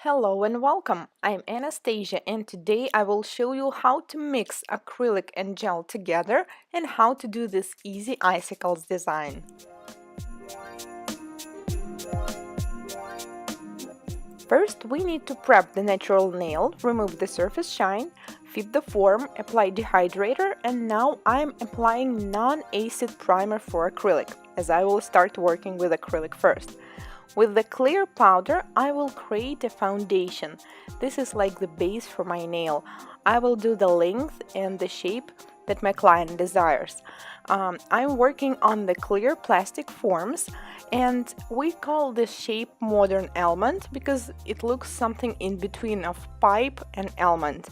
Hello and welcome. I'm Anastasia and today I will show you how to mix acrylic and gel together and how to do this easy icicles design. First, we need to prep the natural nail, remove the surface shine, fit the form, apply dehydrator, and now I'm applying non-acid primer for acrylic, as I will start working with acrylic first. With the clear powder, I will create a foundation. This is like the base for my nail. I will do the length and the shape that my client desires. I'm working on the clear plastic forms, and we call this shape modern almond because it looks something in between of pipe and almond.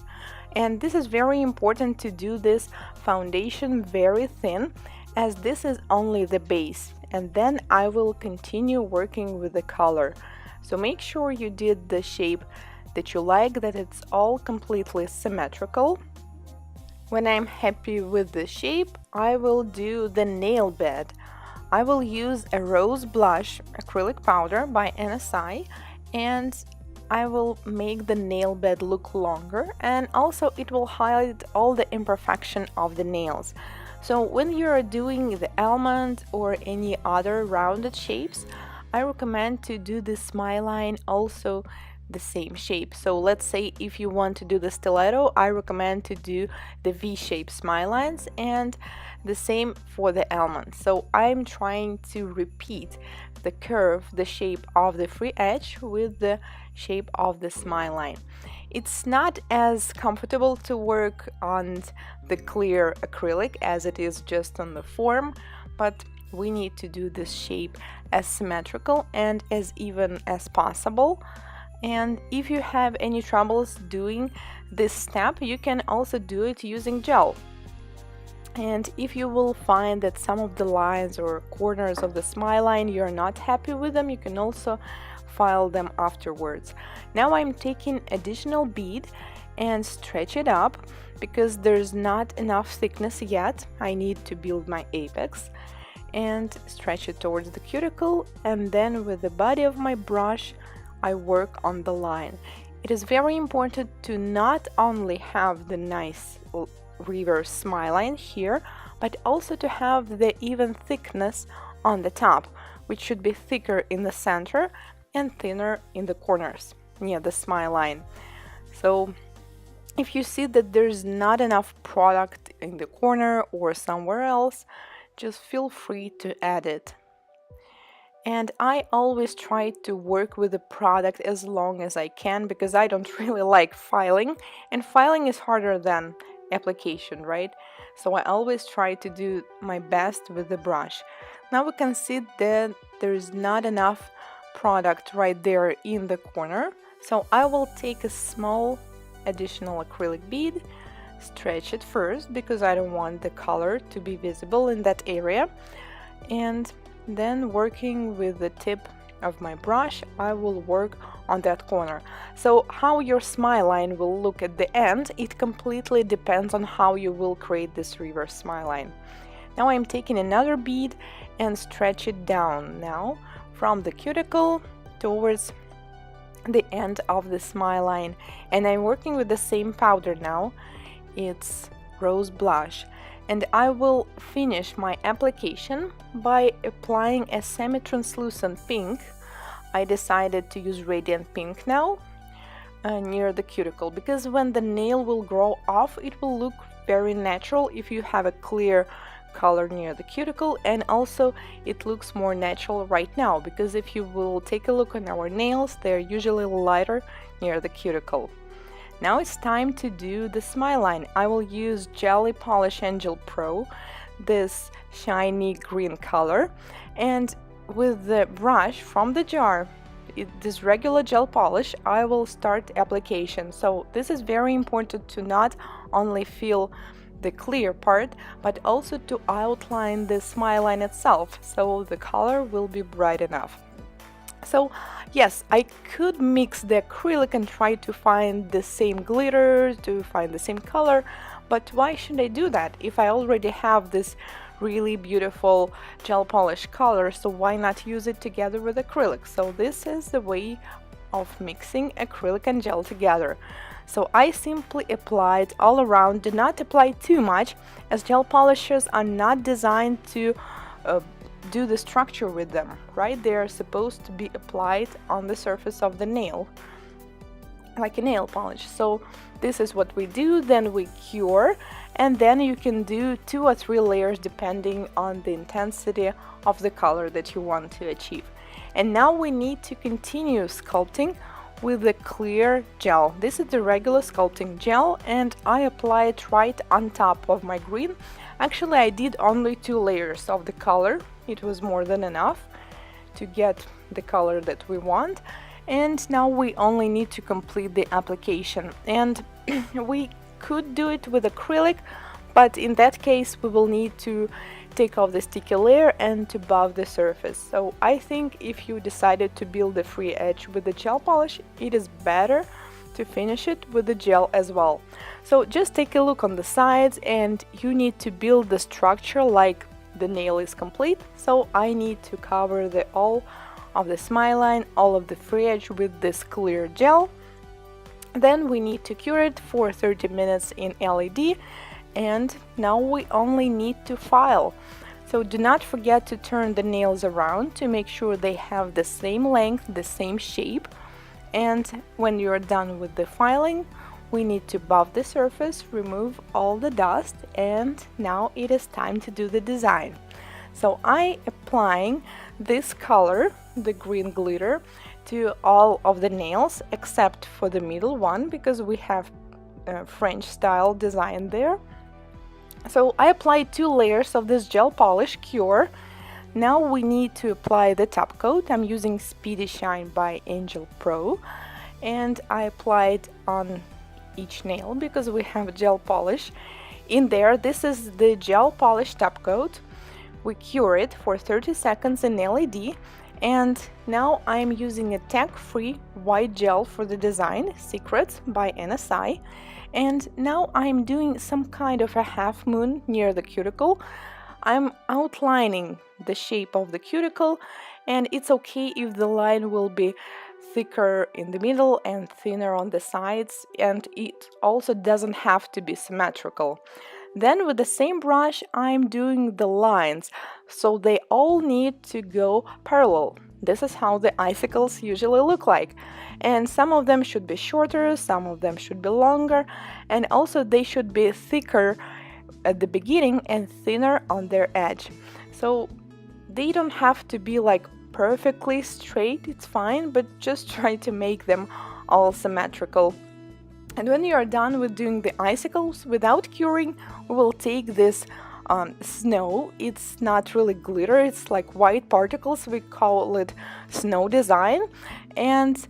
And this is very important to do this foundation very thin, as this is only the base, and then I will continue working with the color. So make sure you did the shape that you like, that it's all completely symmetrical. When I'm happy with the shape, I will do the nail bed. I will use a rose blush acrylic powder by NSI, and I will make the nail bed look longer, and also it will highlight all the imperfection of the nails. So when you're doing the almond or any other rounded shapes, I recommend to do the smile line also the same shape. So let's say if you want to do the stiletto, I recommend to do the V-shape smile lines, and the same for the almond. So I'm trying to repeat the curve, the shape of the free edge with the shape of the smile line. It's not as comfortable to work on the clear acrylic as it is just on the form, but we need to do this shape as symmetrical and as even as possible. And if you have any troubles doing this step, you can also do it using gel. And if you will find that some of the lines or corners of the smile line you're not happy with them, you can also file them afterwards. Now I'm taking additional bead and stretch it up because there's not enough thickness yet. I need to build my apex, and stretch it towards the cuticle, and then with the body of my brush I work on the line. It is very important to not only have the nice reverse smile line here, but also to have the even thickness on the top, which should be thicker in the center and thinner in the corners near the smile line. So if you see that there's not enough product in the corner or somewhere else, just feel free to add it. And I always try to work with the product as long as I can because I don't really like filing, and filing is harder than application, right? So I always try to do my best with the brush. Now we can see that there's not enough product right there in the corner, so I will take a small additional acrylic bead, stretch it first because I don't want the color to be visible in that area, and then working with the tip of my brush, I will work on that corner. So how your smile line will look at the end, it completely depends on how you will create this reverse smile line. Now I'm taking another bead and stretch it down now from the cuticle towards the end of the smile line, and I'm working with the same powder now. It's rose blush, and I will finish my application by applying a semi-translucent pink. I decided to use radiant pink now near the cuticle, because when the nail will grow off, it will look very natural if you have a clear color near the cuticle, and also it looks more natural right now because if you will take a look on our nails, they're usually lighter near the cuticle. Now it's time to do the smile line. I will use Jelly Polish Angel Pro, this shiny green color, and with the brush from the jar, this regular gel polish, I will start application. So this is very important to not only feel the clear part, but also to outline the smile line itself, so the color will be bright enough. So yes, I could mix the acrylic and try to find the same glitter, to find the same color, but why should I do that if I already have this really beautiful gel polish color? So why not use it together with acrylic? So this is the way of mixing acrylic and gel together. So I simply applied all around. Do not apply too much, as gel polishes are not designed to do the structure with them, right? They are supposed to be applied on the surface of the nail, like a nail polish. So this is what we do, then we cure, and then you can do 2 or 3 layers depending on the intensity of the color that you want to achieve. And now we need to continue sculpting with the clear gel. This is the regular sculpting gel, and I apply it right on top of my green. Actually, I did only 2 layers of the color. It was more than enough to get the color that we want. And now we only need to complete the application. And we could do it with acrylic, but in that case we will need to take off the sticky layer and to buff the surface. So I think if you decided to build the free edge with the gel polish, it is better to finish it with the gel as well. So just take a look on the sides, and you need to build the structure like the nail is complete. So I need to cover the all of the smile line, all of the free edge with this clear gel. Then we need to cure it for 30 minutes in LED, and now we only need to file. So do not forget to turn the nails around to make sure they have the same length, the same shape. And when you're done with the filing, we need to buff the surface, remove all the dust, and now it is time to do the design. So I applying this color, the green glitter, to all of the nails except for the middle one, because we have French style design there. So I applied 2 layers of this gel polish cure. Now we need to apply the top coat. I'm using Speedy Shine by Angel Pro, and I applied on each nail because we have gel polish in there. This is the gel polish top coat. We cure it for 30 seconds in LED, and now I'm using a tag-free white gel for the design, Secrets by NSI. And now I'm doing some kind of a half moon near the cuticle. I'm outlining the shape of the cuticle, and it's okay if the line will be thicker in the middle and thinner on the sides, and it also doesn't have to be symmetrical. Then with the same brush I'm doing the lines, so they all need to go parallel. This is how the icicles usually look like, and some of them should be shorter, some of them should be longer, and also they should be thicker at the beginning and thinner on their edge. So they don't have to be like perfectly straight, it's fine, but just try to make them all symmetrical. And when you are done with doing the icicles without curing, we will take this snow. It's not really glitter, it's like white particles. We call it snow design, and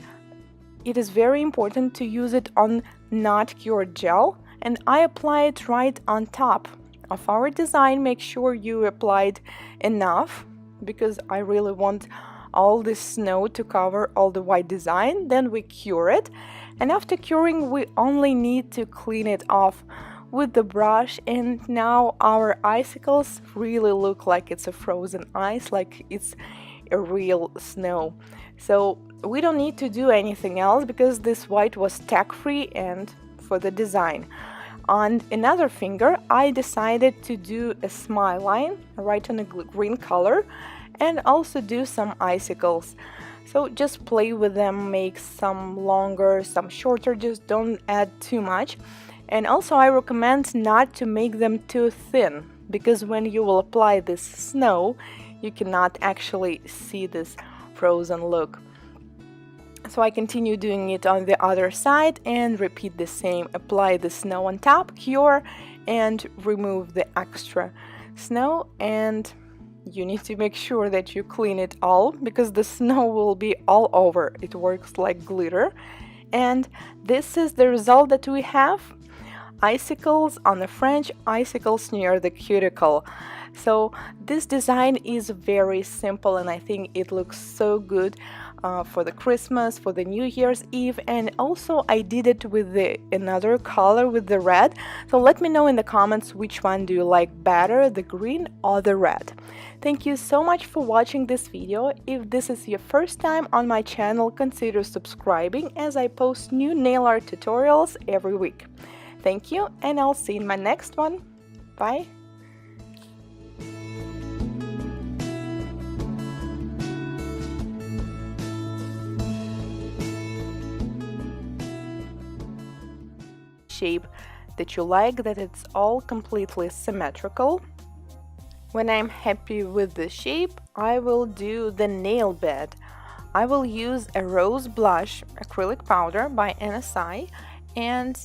it is very important to use it on not cured gel, and I apply it right on top of our design. Make sure you applied enough, because I really want all this snow to cover all the white design. Then we cure it, and after curing we only need to clean it off with the brush, and now our icicles really look like it's a frozen ice, like it's a real snow. So we don't need to do anything else because this white was tack-free and for the design. On another finger I decided to do a smile line right on a green color and also do some icicles. So just play with them, make some longer, some shorter, just don't add too much. And also I recommend not to make them too thin, because when you will apply this snow you cannot actually see this frozen look. So I continue doing it on the other side and repeat the same. Apply the snow on top, cure, and remove the extra snow. And you need to make sure that you clean it all, because the snow will be all over. It works like glitter. And this is the result that we have. Icicles on the French, icicles near the cuticle. So this design is very simple, and I think it looks so good for the Christmas, for the New Year's Eve. And also I did it with another color, with the red. So let me know in the comments which one do you like better, the green or the red. Thank you so much for watching this video. If this is your first time on my channel, consider subscribing as I post new nail art tutorials every week. Thank you, and I'll see you in my next one. Bye! Shape that you like, that it's all completely symmetrical. When I'm happy with the shape, I will do the nail bed. I will use a rose blush acrylic powder by NSI, and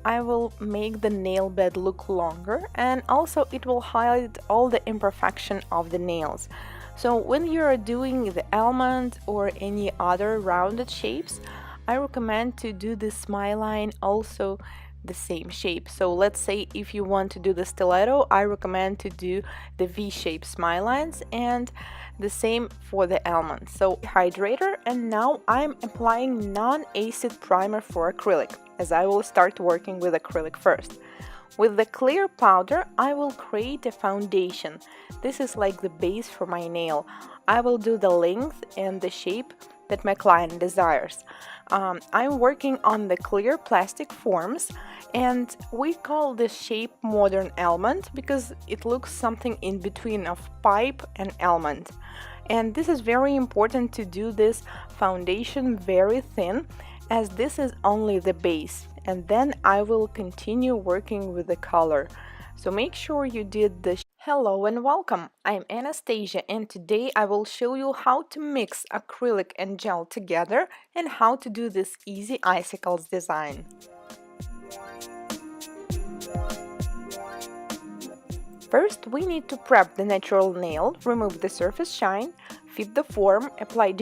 I will make the nail bed look longer, and also it will hide all the imperfection of the nails. So when you're doing the almond or any other rounded shapes, I recommend to do the smile line also the same shape. So let's say if you want to do the stiletto, I recommend to do the V-shaped smile lines, and the same for the almond. So hydrator, and now I'm applying non-acid primer for acrylic, as I will start working with acrylic first. With the clear powder, I will create a foundation. This is like the base for my nail. I will do the length and the shape that my client desires. I'm working on the clear plastic forms, and we call this shape modern almond because it looks something in between of pipe and almond. And this is very important to do this foundation very thin, as this is only the base, and then I will continue working with the color. So make sure you did the Hello and welcome, I'm Anastasia, and today I will show you how to mix acrylic and gel together and how to do this easy icicles design. First, we need to prep the natural nail, remove the surface shine, fit the form, apply